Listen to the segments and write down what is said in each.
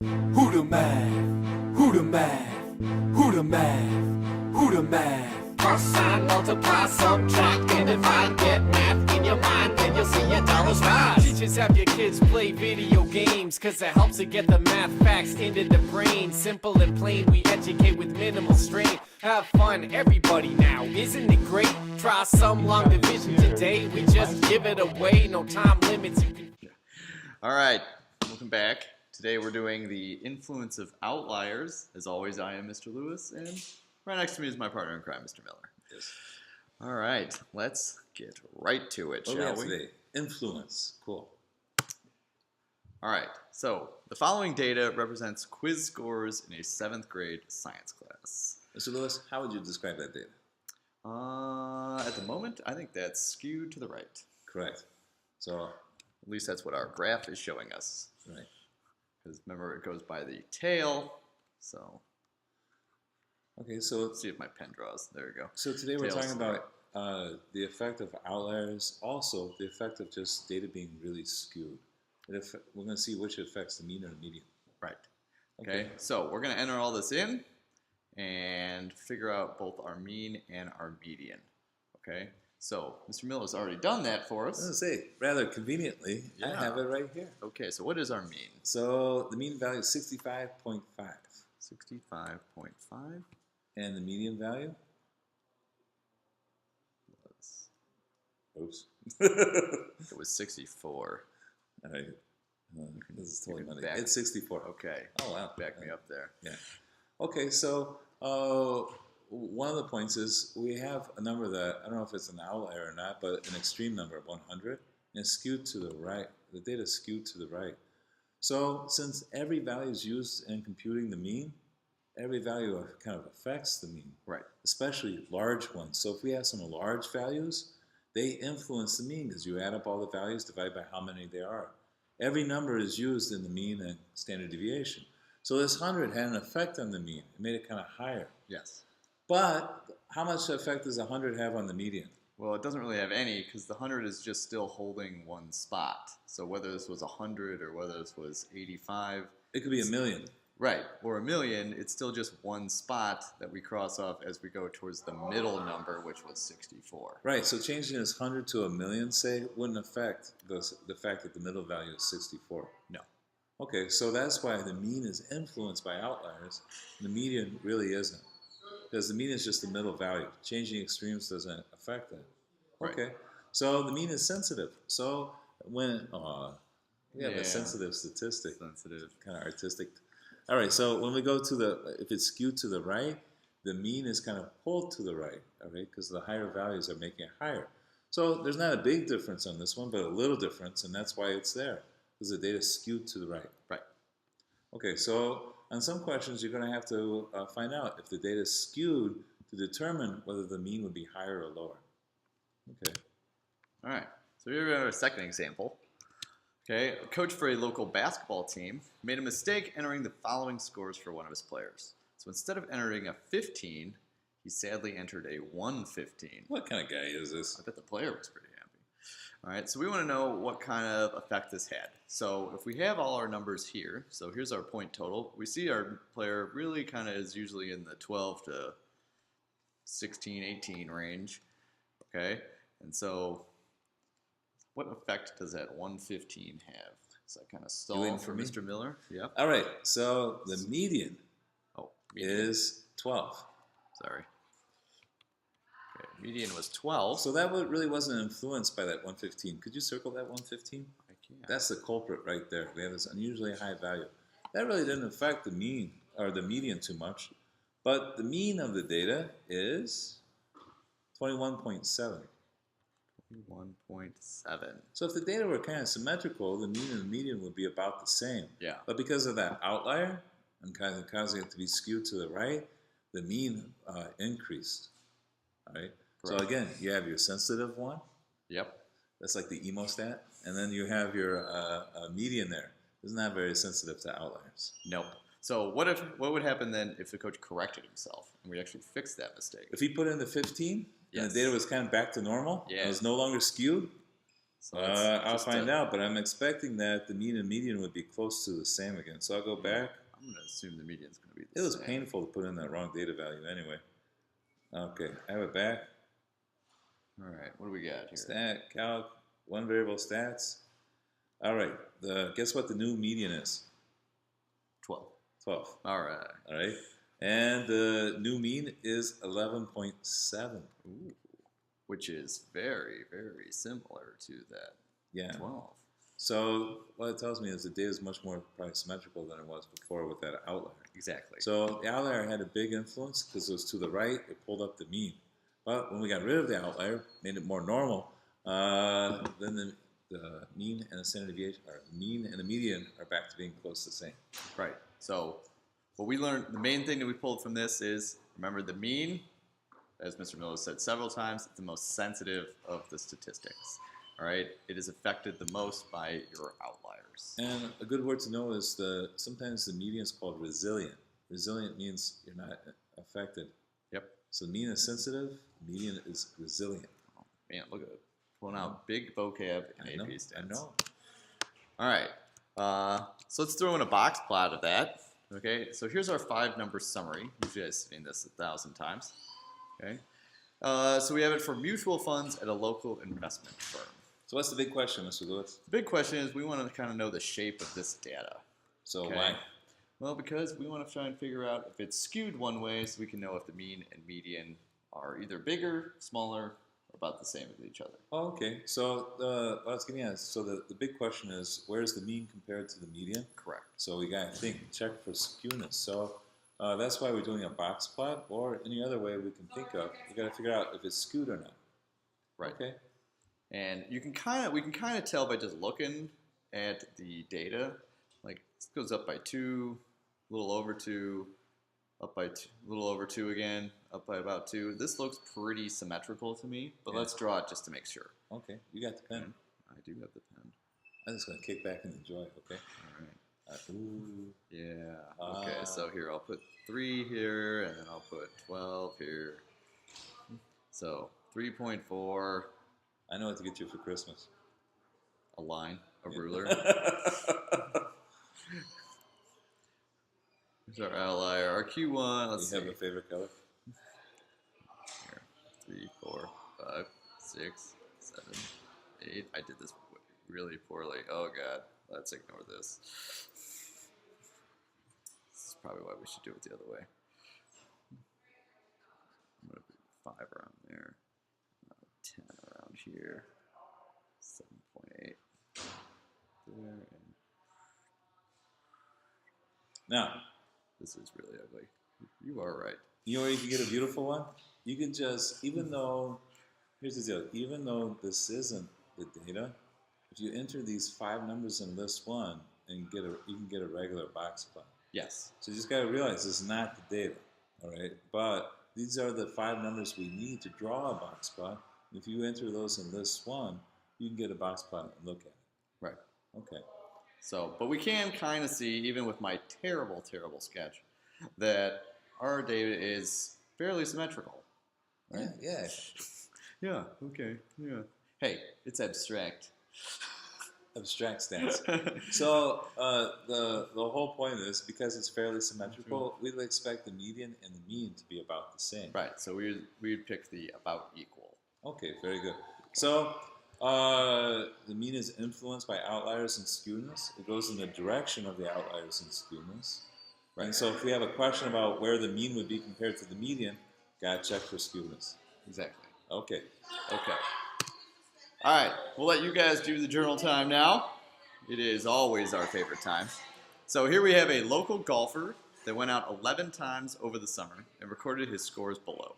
Who the math? Who the math? Who the math? Who the math? Plus, sign, multiply, subtract, and divide. Get math in your mind, then you'll see your dollars rise. Teachers, have your kids play video games, cause it helps to get the math facts into the brain. Simple and plain, we educate with minimal strain. Have fun, everybody now, isn't it great? Try some long division today, we just give it away. No time limits, you can... All right, welcome back. Today we're doing the influence of outliers. As always, I am Mr. Lewis, and right next to me is my partner in crime, Mr. Miller. Yes. All right, let's get right to it, What shall we we? have today? Influence. Cool. All right, so the following data represents quiz scores in a 7th grade science class. Mr. Lewis, how would you describe that data? At the moment, I think that's skewed to the right. Correct. So, At least that's what our graph is showing us. right. Because remember, it goes by the tail, so Okay, so let's see if my pen draws. There we go. so today we're Tails talking to the about the effect of outliers, also the effect of just data being really skewed. We're going to see which affects the mean or the median. Right. Okay, so we're going to enter all this in and figure out both our mean and our median. Okay, so Mr. Miller's already done that for I was going us. to say, rather conveniently, I Yeah. have it right here. Okay, so what is our mean? So the mean value is 65.5. 65.5 And the median value? was, Oops. it was 64. All right. This is totally You can funny. back- It's 64. Okay, Oh, wow. back me up there. Yeah. Okay, so one of the points is we have a number that, I don't know if it's an outlier or not, but an extreme number, 100, and it's skewed to the right. The data is skewed to the right. So since every value is used in computing the mean, every value kind of affects the mean, Right. especially large ones. So if we have some large values, they influence the mean because you add up all the values, divide by how many there are. Every number is used in the mean and standard deviation. So this 100 had an effect on the mean. It made it kind of higher. Yes. But how much effect does 100 have on the median? Well, it doesn't really have any because the 100 is just still holding one spot. So whether this was 100 or whether this was 85, It could be a million. right, or a million, it's still just one spot that we cross off as we go towards the middle number, which was 64. Right, so changing this 100 to a million, say, wouldn't affect the fact that the middle value is 64. No. Okay, so that's why the mean is influenced by outliers. The median really isn't. Because the mean is just the middle value. Changing extremes doesn't affect that. Right. Okay, so the mean is sensitive. So when, we have Yeah. a sensitive statistic, Sensitive. kind of artistic. All right, so when we go to if it's skewed to the right, the mean is kind of pulled to the right, all right, because the higher values are making it higher. So there's not a big difference on this one, but a little difference, and that's why it's there, because the data is skewed to the right. Right. Okay, so on some questions, you're going to have to find out if the data is skewed to determine whether the mean would be higher or lower. Okay. All right, so here we have our second example. Okay, a coach for a local basketball team made a mistake entering the following scores for one of his players. So instead of entering a 15, he sadly entered a 115. What kind of guy is this? I bet the player was pretty happy. All right, so we want to know what kind of effect this had. So if we have all our numbers here, so here's our point total, we see our player really kind of is usually in the 12 to 16, 18 range. Okay, and so what effect does that 115 have? Is that kind of stall waiting for for me? Mr. Miller? Yep. All right, so the median Oh, median. is 12. Sorry. Okay, median was 12. So that really wasn't influenced by that 115. Could you circle that 115? I can't. That's the culprit right there. We have this unusually high value. That really didn't affect the mean or the median too much. But the mean of the data is 21.7. 1.7. So if the data were kind of symmetrical, the mean and the median would be about the same. Yeah. But because of that outlier and kind of causing it to be skewed to the right, the mean increased. All right. So Correct. again, you have your sensitive one. Yep. That's like the emo stat. And then you have your median there. It's not very sensitive to outliers. Nope. So what would happen then if the coach corrected himself and we actually fixed that mistake? If he put in the 15 and Yes. the data was kind of back to normal, Yeah. it was no longer skewed, So it's I'll just find out, but I'm expecting that the mean and median would be close to the same again. So I'll go back. I'm going to assume the median's going to be It the was same. painful to put in that wrong data value anyway. Okay, I have it back. All right, what do we got here? Stat, calc, one variable stats. All right, guess what the new median is? 12. 12. All right. All right, and the new mean is 11.7. Ooh, which is very, very similar to that Yeah. 12. So what it tells me is the data is much more probably symmetrical than it was before with that outlier. Exactly. So the outlier had a big influence because it was to the right. It pulled up the mean. But when we got rid of the outlier, made it more normal, then the mean and the standard deviation, or mean and the median, are back to being close to the same. Right. So what we learned, the main thing that we pulled from this is, remember the mean, as Mr. Miller said several times, it's the most sensitive of the statistics. All right. It is affected the most by your outliers. And a good word to know is sometimes the median is called resilient. Resilient means you're not affected. Yep. So mean is sensitive, median is resilient. Oh, man, look at it. Pulling out big vocab in AP stats. I know. All right. So let's throw in a box plot of that. Okay. So here's our 5-number summary. Usually I've seen this 1,000 times. Okay. So we have it for mutual funds at a local investment firm. So what's the big question, Mr. Lewis? The big question is we want to kind of know the shape of this data. So Okay. why? Well, because we want to try and figure out if it's skewed one way so we can know if the mean and median are either bigger, smaller, or about the same as each other. Oh, okay. So what I was getting at is, so the big question is, where's the mean compared to the median? Correct. So we got to check for skewness. So that's why we're doing a box plot, or any other way we can think of. We got to figure out if it's skewed or not. Right. Okay. And we can kind of tell by just looking at the data. Like this goes up by 2, a little over 2, up by a little over 2 again, up by about 2. This looks pretty symmetrical to me, but Yeah. let's draw it just to make sure. Okay. You got the pen. I do have the pen. I'm just gonna kick back and enjoy. Okay. All right. Ooh. Yeah. Okay. So here I'll put 3 here, and then I'll put 12 here. So 3.4. I know what to get you for Christmas. A line, a ruler. Here's our outlier, our Q1. Let's You see. have a favorite color? Here, 3, 4, 5, 6, 7, 8. I did this really poorly. Oh God, let's ignore this. This is probably why we should do it the other way. I'm gonna put 5 around there, 10 around here, 7.8 there, and Now, this is really ugly. You are right. you know where you can get a beautiful one? You can just, even though, here's the deal, even though this isn't the data, if you enter these 5 numbers in list 1, and you can get a regular box plot. Yes. So you just got to realize this is not the data, all right? But these are the 5 numbers we need to draw a box plot. If you enter those in list 1, you can get a box plot and look at it. Right. Okay. So, but we can kind of see, even with my terrible, terrible sketch, that our data is fairly symmetrical. Right? Yeah. Yeah. Okay. Yeah. Hey, it's abstract. Abstract stats. So the whole point is, because it's fairly symmetrical, we'd expect the median and the mean to be about the same. Right. So we'd pick the about equal. Okay, very good. So the mean is influenced by outliers and skewness. It goes in the direction of the outliers and skewness. Right. And so if we have a question about where the mean would be compared to the median, gotta check for skewness. Exactly. Okay. Okay. All right. We'll let you guys do the journal time now. It is always our favorite time. So here we have a local golfer that went out 11 times over the summer and recorded his scores below.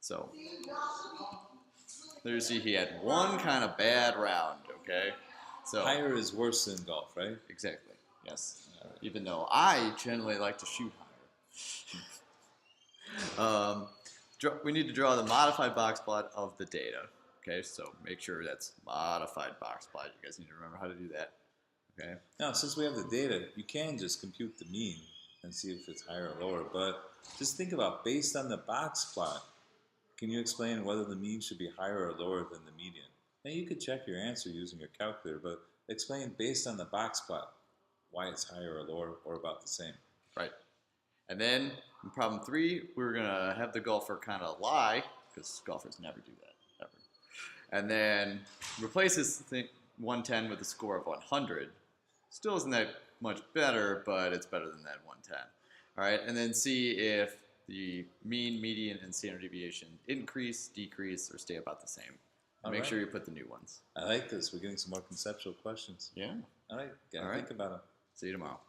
So there you see he had one kind of bad round, okay? So Higher is worse than golf, right? exactly. Yes. Even though I generally like to shoot higher. We need to draw the modified box plot of the data. Okay, so make sure that's modified box plot. You guys need to remember how to do that. Okay. Now, since we have the data, you can just compute the mean and see if it's higher or lower. But just think about, based on the box plot, can you explain whether the mean should be higher or lower than the median? Now you could check your answer using your calculator, but explain based on the box plot why it's higher or lower or about the same. Right. And then in problem 3, we're going to have the golfer kind of lie, because golfers never do that, ever. And then replace his 110 with a score of 100. Still isn't that much better, but it's better than that 110. All right, and then see if the mean, median, and standard deviation increase, decrease, or stay about the same. And make sure you put the new ones. I like this. We're getting some more conceptual questions. Yeah. All right. Gotta All right. think about them. See you tomorrow.